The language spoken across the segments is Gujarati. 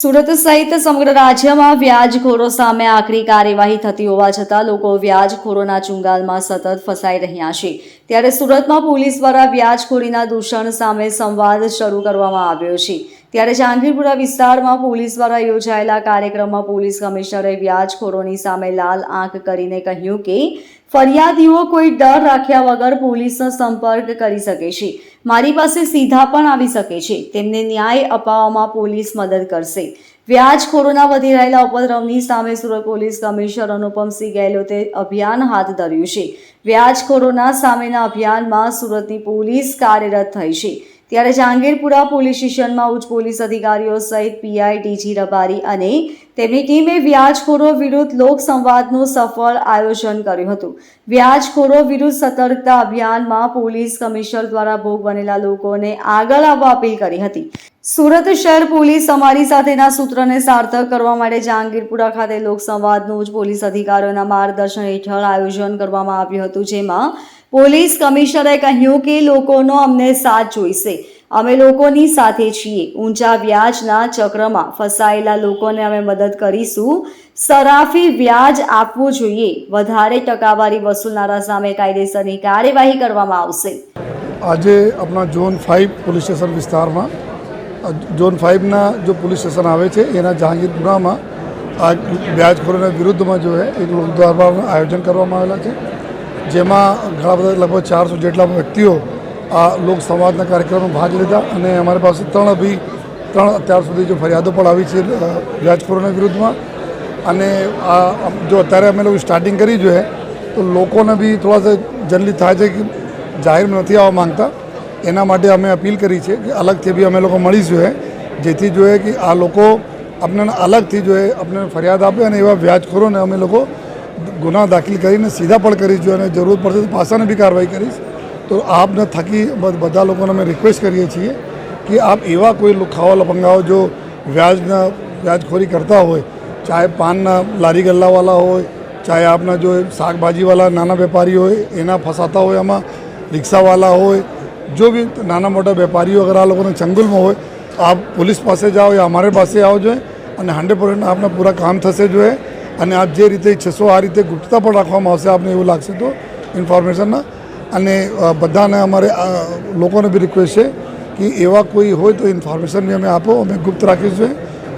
સુરત સહિત સમગ્ર રાજ્યમાં વ્યાજખોરો સામે આકરી કાર્યવાહી થતી હોવા છતાં લોકો વ્યાજખોરોના ચુંગાલમાં સતત ફસાઈ રહ્યા છે। ત્યારે સુરતમાં પોલીસ દ્વારા વ્યાજખોરીના દૂષણ સામે સંવાદ શરૂ કરવામાં આવ્યો છે। ત્યારે જહાંગીરપુરા વિસ્તારમાં પોલીસ દ્વારા યોજાયેલા કાર્યક્રમમાં પોલીસ કમિશનરે વ્યાજખોરોની સામે લાલ આંખ કરીને કહ્યું કે ફરિયાદીઓ કોઈ ડર રાખ્યા વગર પોલીસનો સંપર્ક કરી શકે છે। મારી પાસે સીધા પણ આવી શકે છે। તેમને ન્યાય અપાવવામાં પોલીસ મદદ કરશે। વ્યાજખોરોના વધી રહેલા ઉપદ્રવની સામે સુરત પોલીસ કમિશનર અનુપમસિંહ ગેહલોતે અભિયાન હાથ ધર્યું છે। વ્યાજખોરોના સામેના અભિયાનમાં સુરતની પોલીસ કાર્યરત થઈ છે। ત્યારે જહાંગીરપુરા પોલીસ સ્ટેશનમાં ઉચ્ચ પોલીસ અધિકારીઓ સહિત પીઆઈ ટીજી રબારી અને તેમની ટીમે વ્યાજખોરો વિરુદ્ધ લોકસંવાદનું સફળ આયોજન કર્યું હતું। વ્યાજખોરો વિરુદ્ધ સતર્કતા અભિયાનમાં પોલીસ કમિશનર દ્વારા ભોગ બનેલા લોકોને આગળ આવવા અપીલ કરી હતી। સુરત શહેર પોલીસ અમારી સાથેના સૂત્રને સાર્થક કરવા માટે જહાંગીરપુરા ખાતે લોકસંવાદનું ઉચ્ચ પોલીસ અધિકારીઓના માર્ગદર્શન હેઠળ આયોજન કરવામાં આવ્યું હતું, જેમાં પોલીસ કમિશનરે કહ્યું કે લોકોનો અમને સાથ જોઈશે। અમે લોકોની સાથે છીએ। ઊંચા વ્યાજના ચક્રમાં ફસાયેલા લોકોને અમે મદદ કરીશું। સરાફી વ્યાજ આપવું જોઈએ। વધારે ટકાવારી વસૂલનારા સામે કાયદેસરની કાર્યવાહી કરવામાં આવશે। આજે अपना जोन 5 पुलिस स्टेशन विस्तार में जोन 5 ना जो पुलिस स्टेशन आवे छे एना जहांगीरपुरा में आज व्याजखोरोना विरुद्ध में जो है एक लोक दरबारનું आयोजन કરવામાં આવેલા છે, જેમાં ઘણા બધા લગભગ 400 જેટલા વ્યક્તિઓ આ લોક સંવાદના કાર્યક્રમમાં ભાગ લીધા અને અમારી પાસે ત્રણ અત્યાર સુધી જો ફરિયાદો પણ આવી છે વ્યાજખોરોના વિરુદ્ધમાં। અને આ જો અત્યારે અમે લોકો સ્ટાર્ટિંગ કરી જોઈએ તો લોકોને બી થોડા सा જલ્દી થાય છે કે જાહેરમાં નથી આવવા માંગતા, એના માટે અમે અપીલ કરી છે કે અલગથી બી અમે લોકો મળીશું જેથી જોઈએ કે આ લોકો આપણને અલગથી જોઈએ આપણને ફરિયાદ આપે અને એવા વ્યાજખોરોને અમે લોકો ગુના દાખલ કરીને સીધા પણ કરીશું અને જરૂર પડશે તો પાસાને બી કાર્યવાહી કરીશ। તો આપને થકી બધા લોકોને અમે રિક્વેસ્ટ કરીએ છીએ કે આપ એવા કોઈ ખાવા લપંગાઓ જો વ્યાજખોરી કરતા હોય, ચાહે પાનના લારી ગલ્લાવાળા હોય, ચાહે આપના જો શાકભાજીવાળા નાના વેપારી હોય એના ફસાતા હોય, આમાં રિક્ષાવાળા હોય, जो भी नाना मोटा व्यापारीઓ अगर આ લોકોને ચંગુલમાં હોય આપ પોલીસ પાસે જાઓ યા અમારી પાસે આવો જોઈએ અને 100% આપના પૂરા કામ થશે જોઈએ। અને આપ જે રીતે ઈચ્છશો આ રીતે ગુપ્તતા પણ રાખવામાં આવશે આપને એવું લાગશે તો ઇન્ફોર્મેશનના। અને બધાને અમારે લોકોને બી રિક્વેસ્ટ છે કે એવા કોઈ હોય તો ઇન્ફોર્મેશન બી અમે આપો, અમે ગુપ્ત રાખીશું।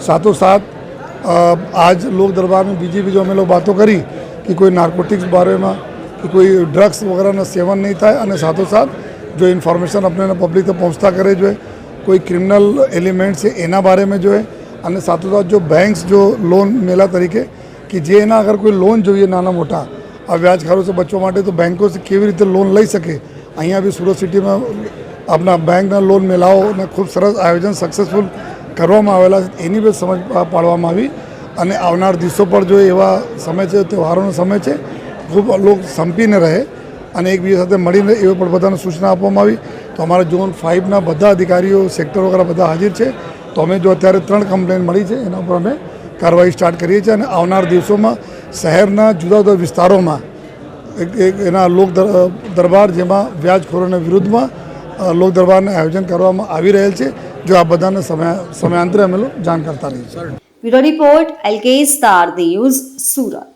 સાથોસાથ आज लोक दरबार में बीजी जो અમે લોકો बातों करी कि कोई नार्कोटिक्स बारे में कि कोई ड्रग्स वगैरह सेवन नहीं था અને સાથોસાથ जो इन्फॉर्मेशन अपने पब्लिक तक पहुँचता करे जो है कोई क्रिमिनल एलिमेंट्स है एना बारे में जो है અને સાથોસાથ जो बैंक्स जो लोन मेला तरीके कि जे एना अगर कोई लोन જોઈએ નાના મોટા આ વ્યાજખોરો से बचवा માટે तो बैंकों से કેવી રીતે લોન લઈ શકે। અહીંયા બી સુરત સિટીમાં આપણા બેંકના લોન મેળાઓને ખૂબ સરસ આયોજન સક્સેસફુલ કરવામાં આવેલા એની બી સમજ પાડવામાં આવી। અને આવનાર દિવસો પર જો એવા સમય છે તહેવારોનો સમય છે ખૂબ લોક સંપીને રહે અને એકબીજા સાથે મળીને એવી પણ બધાને સૂચના આપવામાં આવી। તો અમારા ઝોન 5ના બધા અધિકારીઓ સેક્ટર વગેરે બધા હાજર છે। તો અમે જો અત્યારે 3 કમ્પ્લેન મળી છે એના ઉપર અમે કાર્યવાહી સ્ટાર્ટ કરીએ છીએ અને આવનાર દિવસોમાં શહેરના જુદા જુદા વિસ્તારોમાં એક એના લોક દરબાર જેમાં વ્યાજખોરોના વિરુદ્ધમાં લોક દરબારનું આયોજન કરવામાં આવી રહેલ છે, જો આ બધાને સમયાંતરે અમે લોકો જાણ કરતા રહીશું। Bureau report LK star news Surat.